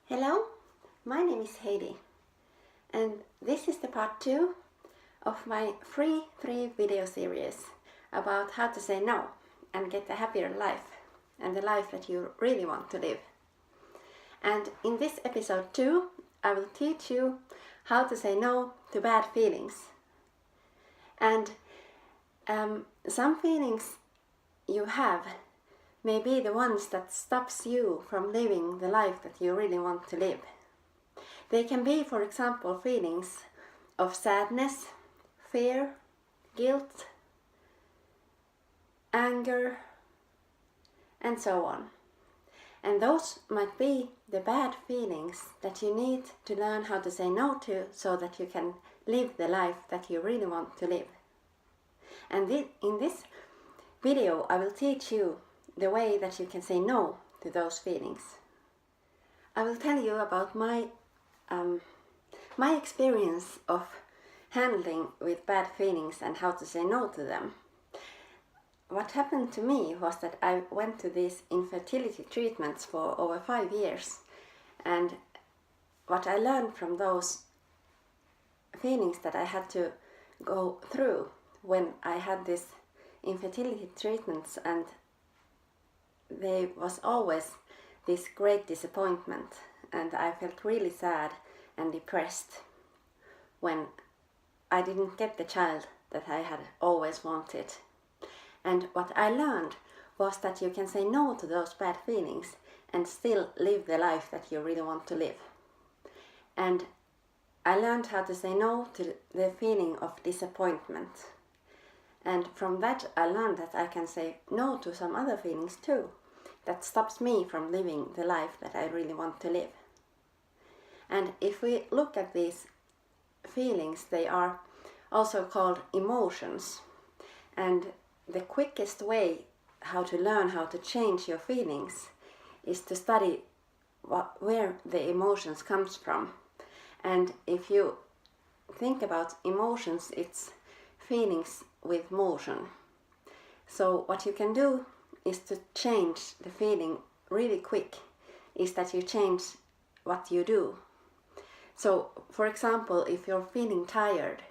Hello, my name is Heidi, and this is the part 2 of my free 3 video series about how to say no and get a happier life and the life that you really want to live. And in this episode 2, I will teach you how to say no to bad feelings. And some feelings you have may be the ones that stops you from living the life that you really want to live. They can be, for example, feelings of sadness, fear, guilt, anger, and so on. And those might be the bad feelings that you need to learn how to say no to so that you can live the life that you really want to live. And in this video I will teach you the way that you can say no to those feelings. I will tell you about my experience of handling with bad feelings and how to say no to them. What happened to me was that I went to these infertility treatments for over 5 years, and what I learned from those feelings that I had to go through when I had these infertility treatments, and there was always this great disappointment, and I felt really sad and depressed when I didn't get the child that I had always wanted. And what I learned was that you can say no to those bad feelings and still live the life that you really want to live. And I learned how to say no to the feeling of disappointment. And from that I learned that I can say no to some other feelings too that stops me from living the life that I really want to live. And if we look at these feelings, they are also called emotions. And the quickest way how to learn how to change your feelings is to study where the emotions comes from. And if you think about emotions, it's feelings with motion. So what you can do is to change the feeling really quick, is that you change what you do. So for example, if you're feeling tired,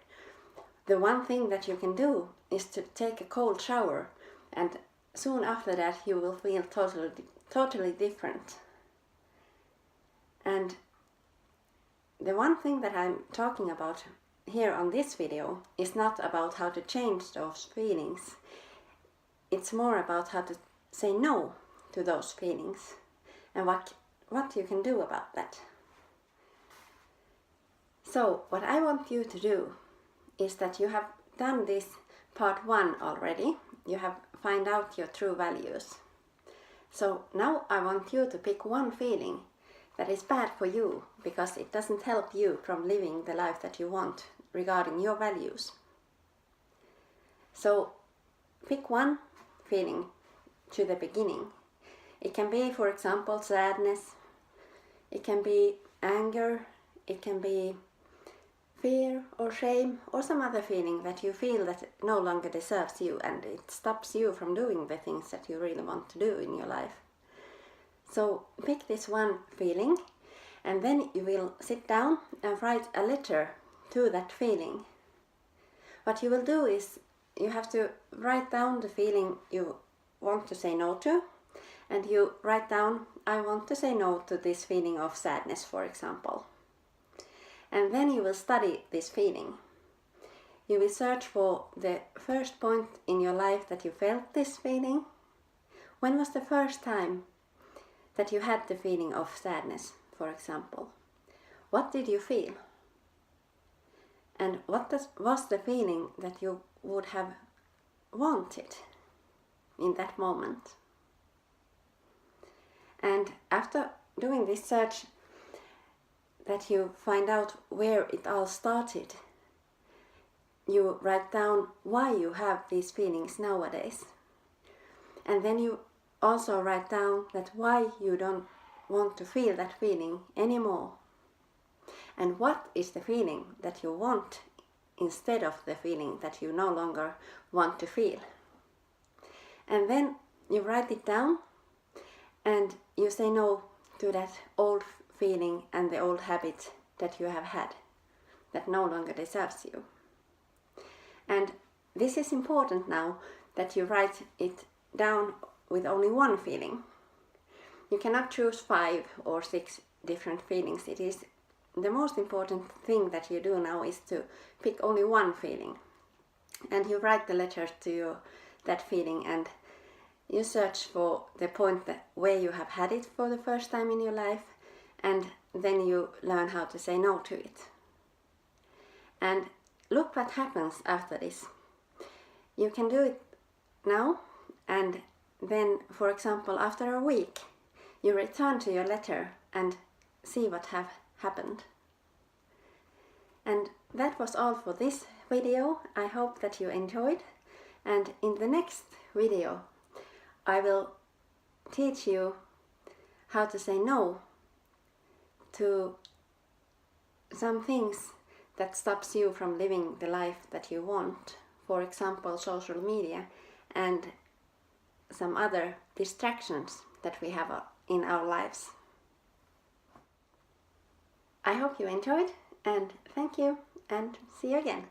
the one thing that you can do is to take a cold shower, and soon after that you will feel totally different. And the one thing that I'm talking about here on this video is not about how to change those feelings. It's more about how to say no to those feelings and what you can do about that. So what I want you to do is that you have done this part 1 already. You have found out your true values. So now I want you to pick one feeling that is bad for you because it doesn't help you from living the life that you want regarding your values. So pick one feeling to the beginning. It can be, for example, sadness. It can be anger. It can be fear or shame or some other feeling that you feel that no longer deserves you and it stops you from doing the things that you really want to do in your life. So pick this one feeling, and then you will sit down and write a letter to that feeling. What you will do is you have to write down the feeling you want to say no to, and you write down, I want to say no to this feeling of sadness, for example. And then you will study this feeling. You will search for the first point in your life that you felt this feeling. When was the first time that you had the feeling of sadness, for example? What did you feel? And what was the feeling that you would have wanted in that moment? And after doing this search, that you find out where it all started, you write down why you have these feelings nowadays. And then you also write down that why you don't want to feel that feeling anymore. And what is the feeling that you want instead of the feeling that you no longer want to feel. And then you write it down and you say no to that old feeling and the old habit that you have had that no longer deserves you. And this is important now that you write it down with only one feeling. You cannot choose 5 or 6 different feelings. It is the most important thing that you do now is to pick only one feeling. And you write the letter to that feeling, and you search for the point where you have had it for the first time in your life, and then you learn how to say no to it. And look what happens after this. You can do it now, and then, for example, after a week, you return to your letter and see what have happened. And that was all for this video. I hope that you enjoyed, and in the next video I will teach you how to say no to some things that stops you from living the life that you want. For example, social media and some other distractions that we have in our lives. I hope you enjoyed, and thank you, and see you again.